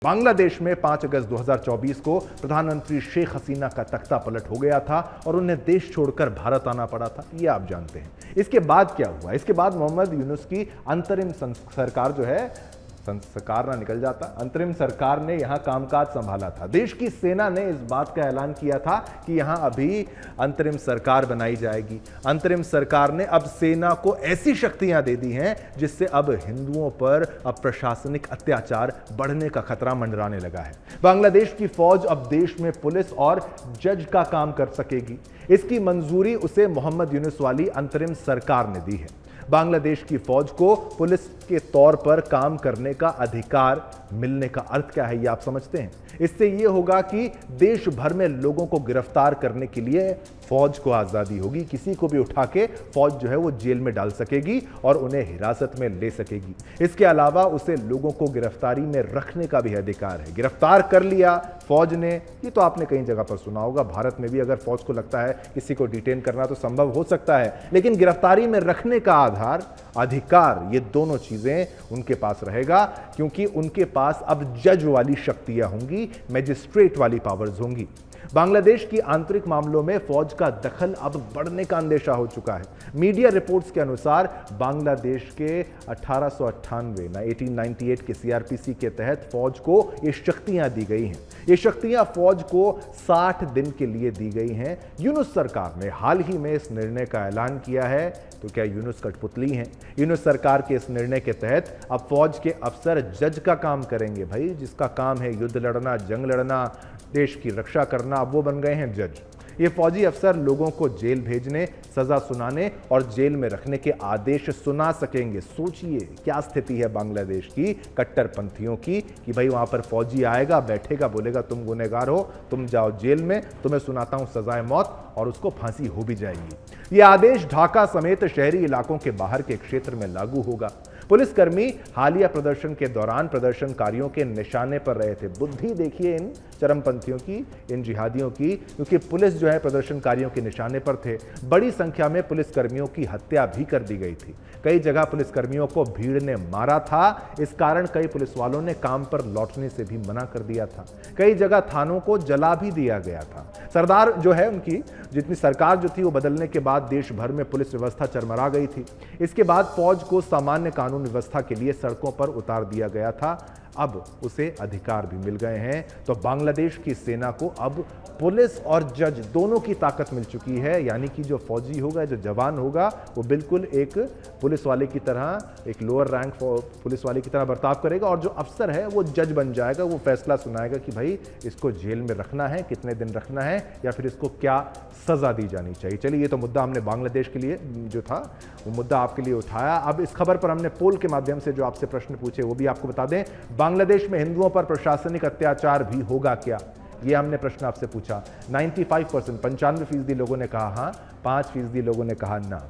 बांग्लादेश में 5 अगस्त 2024 को प्रधानमंत्री शेख हसीना का तख्ता पलट हो गया था और उन्हें देश छोड़कर भारत आना पड़ा था, ये आप जानते हैं। इसके बाद क्या हुआ? इसके बाद मोहम्मद यूनुस की अंतरिम सरकार जो है, सरकार ना निकल जाता, अंतरिम सरकार ने यहां कामकाज संभाला था। देश की सेना ने इस बात का ऐलान किया था कि यहां अभी अंतरिम सरकार बनाई जाएगी। अंतरिम सरकार ने अब सेना को ऐसी शक्तियां दे दी हैं जिससे अब हिंदुओं पर अप्रशासनिक अत्याचार बढ़ने का खतरा मंडराने लगा है। बांग्लादेश की फौज अब देश में पुलिस और जज का काम कर सकेगी। इसकी मंजूरी उसे मोहम्मद यूनुस वाली अंतरिम सरकार ने दी है। बांग्लादेश की फौज को पुलिस के तौर पर काम करने का अधिकार मिलने का अर्थ क्या है, ये आप समझते हैं? इससे यह होगा कि देश भर में लोगों को गिरफ्तार करने के लिए फौज को आजादी होगी। किसी को भी उठा के फौज जो है वो जेल में डाल सकेगी और उन्हें हिरासत में ले सकेगी। इसके अलावा उसे लोगों को गिरफ्तारी में रखने का भी अधिकार है। गिरफ्तार कर लिया फौज ने, ये तो आपने कई जगह पर सुना होगा, भारत में भी अगर फौज को लगता है किसी को डिटेन करना तो संभव हो सकता है, लेकिन गिरफ्तारी में रखने का आधार, अधिकार, ये दोनों चीजें उनके पास रहेगा, क्योंकि उनके पास अब जज वाली शक्तियां होंगी, मैजिस्ट्रेट वाली पावर्स होंगी। बांग्लादेश की आंतरिक मामलों में फौज का दखल अब बढ़ने का अंदेशा हो चुका है। मीडिया रिपोर्ट्स के अनुसार बांग्लादेश के 1898 के सीआरपीसी के तहत फौज को ये शक्तियां दी गई हैं। ये शक्तियां फौज को 60 दिन के लिए दी गई हैं। यूनुस सरकार ने हाल ही में इस निर्णय का ऐलान किया है, तो क्या यूनुस कठपुतली हैं? यूनुस सरकार के इस निर्णय के तहत अब फौज के अफसर जज का काम करेंगे। भाई, जिसका काम है युद्ध लड़ना, जंग लड़ना, देश की रक्षा करना, अब वो बन गए हैं जज। ये फौजी अफसर लोगों को जेल भेजने, सजा सुनाने और जेल में रखने के आदेश सुना सकेंगे। सोचिए क्या स्थिति है बांग्लादेश की कट्टरपंथियों की कि भाई वहां पर फौजी आएगा, बैठेगा, बोलेगा तुम गुनहगार हो, तुम जाओ जेल में, तुम्हें सुनाता हूं सजाए मौत, और उसको फांसी हो भी जाएगी। यह आदेश ढाका समेत शहरी इलाकों के बाहर के क्षेत्र में लागू होगा। पुलिसकर्मी हालिया प्रदर्शन के दौरान प्रदर्शनकारियों के निशाने पर रहे थे। बुद्धि देखिए इन चरमपंथियों की, इन जिहादियों की, क्योंकि पुलिस जो है प्रदर्शनकारियों के निशाने पर थे। बड़ी संख्या में पुलिसकर्मियों की हत्या भी कर दी गई थी। कई जगह पुलिसकर्मियों को भीड़ ने मारा था। इस कारण कई पुलिस वालों ने काम पर लौटने से भी मना कर दिया था। कई जगह थानों को जला भी दिया गया था। सरदार जो है उनकी जितनी सरकार जो थी वो बदलने के बाद देश भर में पुलिस व्यवस्था चरमरा गई थी। इसके बाद फौज को सामान्य कानून व्यवस्था के लिए सड़कों पर उतार दिया गया था। अब उसे अधिकार भी मिल गए हैं। तो बांग्लादेश की सेना को अब पुलिस और जज दोनों की ताकत मिल चुकी है। यानी कि जो फौजी होगा, जो जवान होगा, वो बिल्कुल एक पुलिस वाले की तरह, एक लोअर रैंक पुलिस वाले की तरह बर्ताव करेगा, और जो अफसर है वो जज बन जाएगा। वो फैसला सुनाएगा कि भाई इसको जेल में रखना है, कितने दिन रखना है, या फिर इसको क्या सजा दी जानी चाहिए। चलिए, ये तो मुद्दा हमने बांग्लादेश के लिए जो था वो मुद्दा आपके लिए उठाया। अब इस खबर पर हमने पोल के माध्यम से जो आपसे प्रश्न पूछे वो भी आपको बता दें। बांग्लादेश में हिंदुओं पर प्रशासनिक अत्याचार भी होगा क्या, ये हमने प्रश्न आपसे पूछा। 95% 95% लोगों ने कहा हाँ, 5% लोगों ने कहा ना।